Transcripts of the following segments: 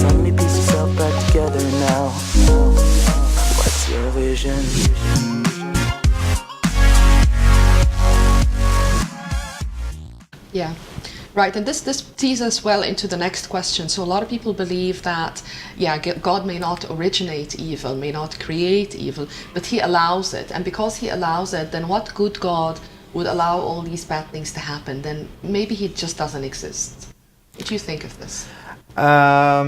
Let me piece yourself back together now. What's your vision? Yeah. Right, and this teases us well into the next question. So a lot of people believe that, yeah, God may not originate evil, may not create evil, but he allows it. And because he allows it, then what good God would allow all these bad things to happen? Then maybe he just doesn't exist. What do you think of this? I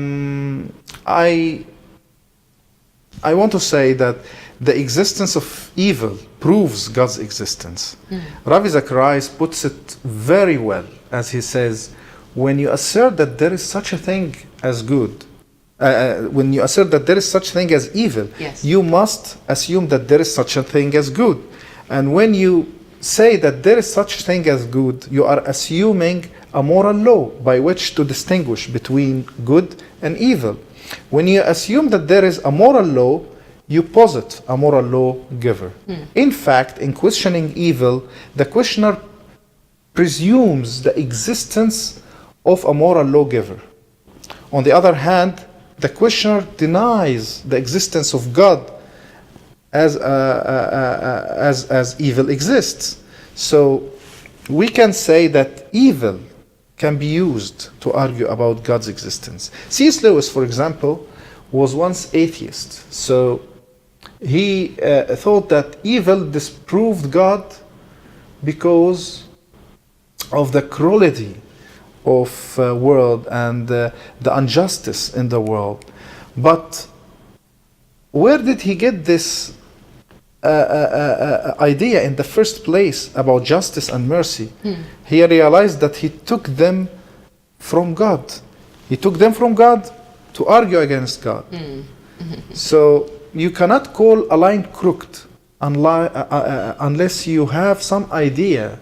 want to say that the existence of evil proves God's existence. Ravi Zacharias puts it very well, as he says, when you assert that there is such a thing as good, when you assert that there is such a thing as evil, Yes. you must assume that there is such a thing as good. And when you say that there is such a thing as good, you are assuming a moral law by which to distinguish between good and evil. When you assume that there is a moral law, you posit a moral law giver. In fact, in questioning evil, the questioner presumes the existence of a moral lawgiver. On the other hand, the questioner denies the existence of God as evil exists. So we can say that evil can be used to argue about God's existence. C.S. Lewis, for example, was once atheist. So he thought that evil disproved God because of the cruelty of world and the injustice in the world. But where did he get this idea in the first place about justice and mercy? He realized that he took them from God. He took them from God to argue against God. So you cannot call a line crooked unless you have some idea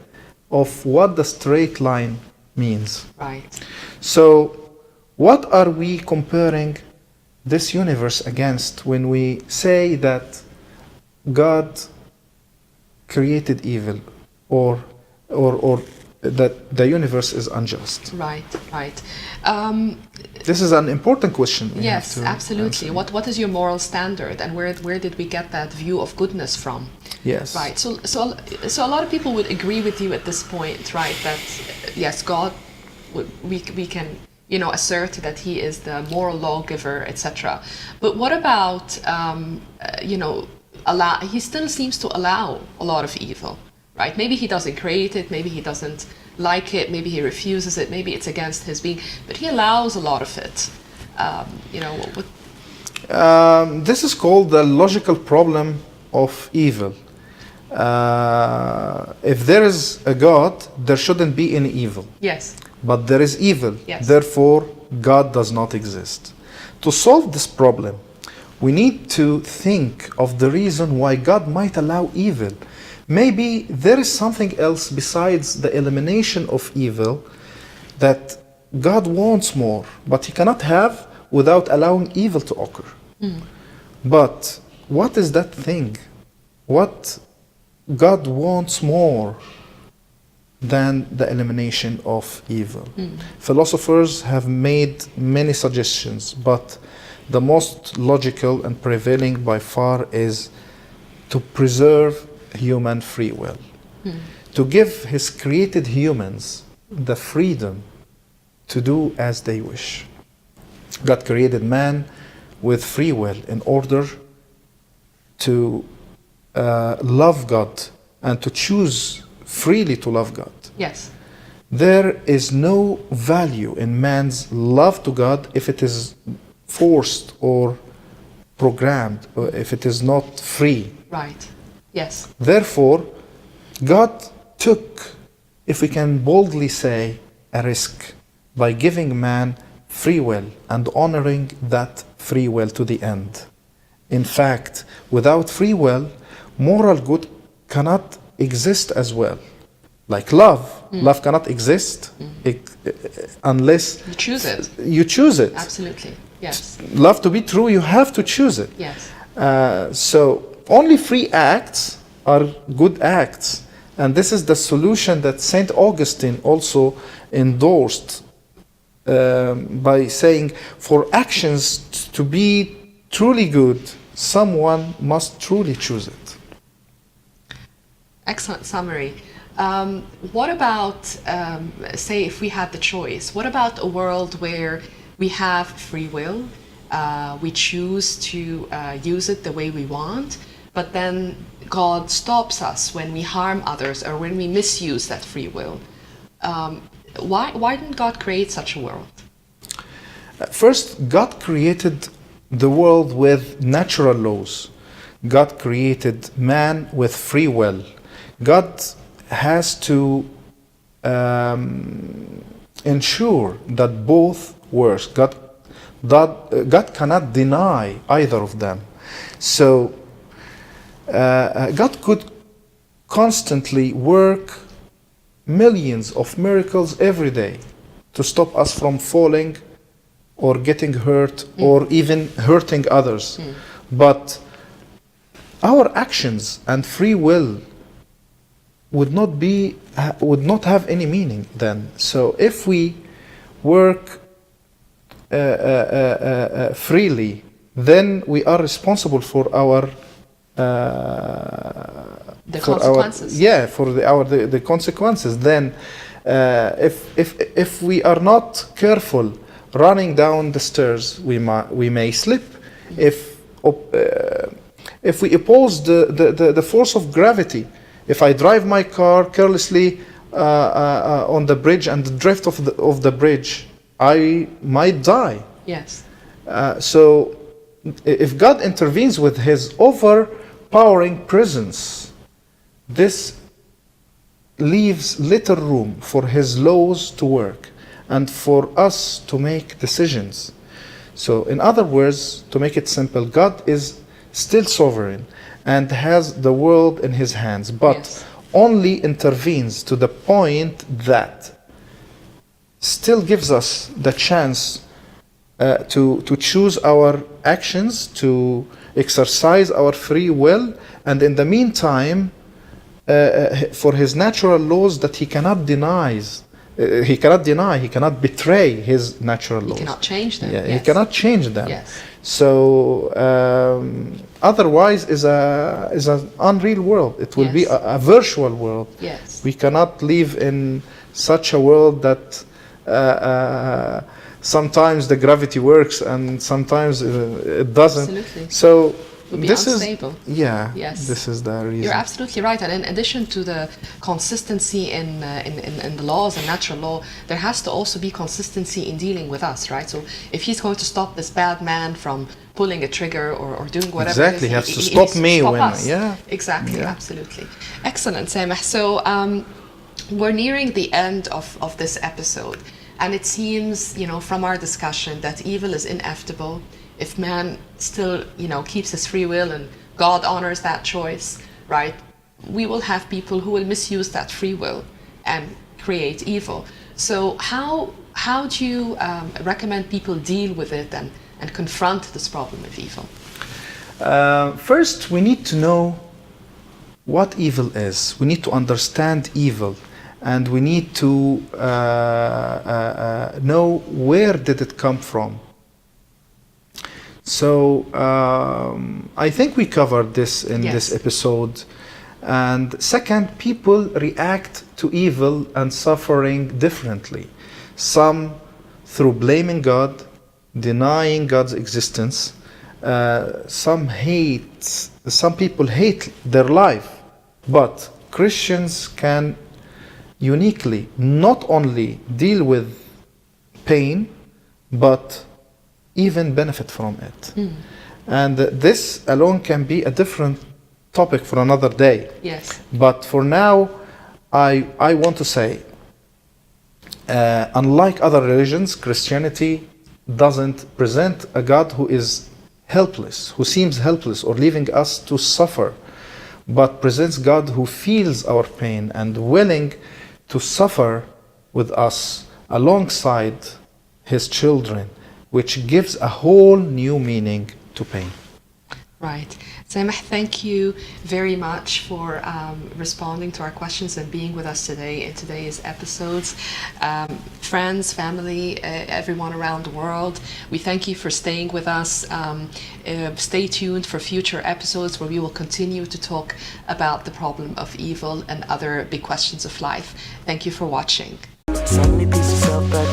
of what the straight line means. Right. So what are we comparing this universe against when we say that God created evil or that the universe is unjust? Right, right. This is an important question. We Yes, have to absolutely. answer. What is your moral standard, and where did we get that view of goodness from? Yes. Right. So a lot of people would agree with you at this point, right? That yes, God, we can assert that He is the moral lawgiver, etc. But what about He still seems to allow a lot of evil, right? Maybe He doesn't create it, maybe He doesn't like it, maybe He refuses it, maybe it's against His being, but He allows a lot of it. This is called the logical problem of evil. If there is a God, there shouldn't be any evil. Yes. But there is evil. Yes. Therefore, God does not exist. To solve this problem, we need to think of the reason why God might allow evil. Maybe there is something else besides the elimination of evil that God wants more, but He cannot have without allowing evil to occur. But what is that thing? What God wants more than the elimination of evil? Philosophers have made many suggestions, but the most logical and prevailing by far is to preserve human free will, to give His created humans the freedom to do as they wish. God created man with free will in order to love God and to choose freely to love God. Yes. There is no value in man's love to God if it is forced or programmed, or if it is not free. Right. Yes. Therefore, God took, if we can boldly say, a risk by giving man free will and honoring that free will to the end. In fact, without free will, moral good cannot exist as well. Like love. Love cannot exist unless You choose it. you choose it. Absolutely. Yes. Love to be true, you have to choose it. Yes. So only free acts are good acts. And this is the solution that St. Augustine also endorsed by saying, for actions to be truly good, someone must truly choose it. Excellent summary. What about, say, if we had the choice, what about a world where we have free will, we choose to use it the way we want, but then God stops us when we harm others or when we misuse that free will? Why didn't God create such a world? First, God created the world with natural laws. God created man with free will. God has to ensure that both works. God cannot deny either of them. So God could constantly work millions of miracles every day to stop us from falling or getting hurt or even hurting others. But our actions and free will would not have any meaning then. So if we work freely, then we are responsible for our the consequences. For the consequences. Then if we are not careful running down the stairs, we may slip. If we oppose the force of gravity, if I drive my car carelessly on the bridge and drift off the bridge, I might die. Yes. So if God intervenes with his overpowering presence, this leaves little room for his laws to work and for us to make decisions. So in other words, to make it simple, God is still sovereign and has the world in his hands, but Yes. only intervenes to the point that still gives us the chance to choose our actions, to exercise our free will, and in the meantime, for his natural laws that he cannot he cannot betray his natural laws. He cannot change them. Yeah, Yes. he cannot change them. Yes. So otherwise is an unreal world. It will be Yes. a virtual world. Yes. We cannot live in such a world that sometimes the gravity works and sometimes it doesn't. Absolutely. So Would be this unstable. Yes. This is the reason. You're absolutely right. And in addition to the consistency in the laws and natural law, there has to also be consistency in dealing with us, right? So if he's going to stop this bad man from pulling a trigger or doing whatever, Exactly, it is, he has to he stop needs to me stop when us. yeah. Exactly, Yeah. absolutely. Excellent, Sameh. So we're nearing the end of this episode, and it seems, from our discussion that evil is inevitable. If man still, keeps his free will and God honors that choice, right, we will have people who will misuse that free will and create evil. So how do you recommend people deal with it and confront this problem of evil? First, we need to know what evil is. We need to understand evil, and we need to know where did it come from. So I think we covered this in Yes. this episode. And second, people react to evil and suffering differently. Some through blaming God, denying God's existence. Some people hate their life. But Christians can uniquely not only deal with pain, but even benefit from it. And this alone can be a different topic for another day. Yes. But for now, I want to say, unlike other religions, Christianity doesn't present a God who is helpless, who seems helpless or leaving us to suffer, but presents God who feels our pain and willing to suffer with us alongside his children, which gives a whole new meaning to pain. Right. Samah, thank you very much for responding to our questions and being with us today in today's episodes. Friends, family, everyone around the world, we thank you for staying with us. Stay tuned for future episodes where we will continue to talk about the problem of evil and other big questions of life. Thank you for watching. Send me pieces of back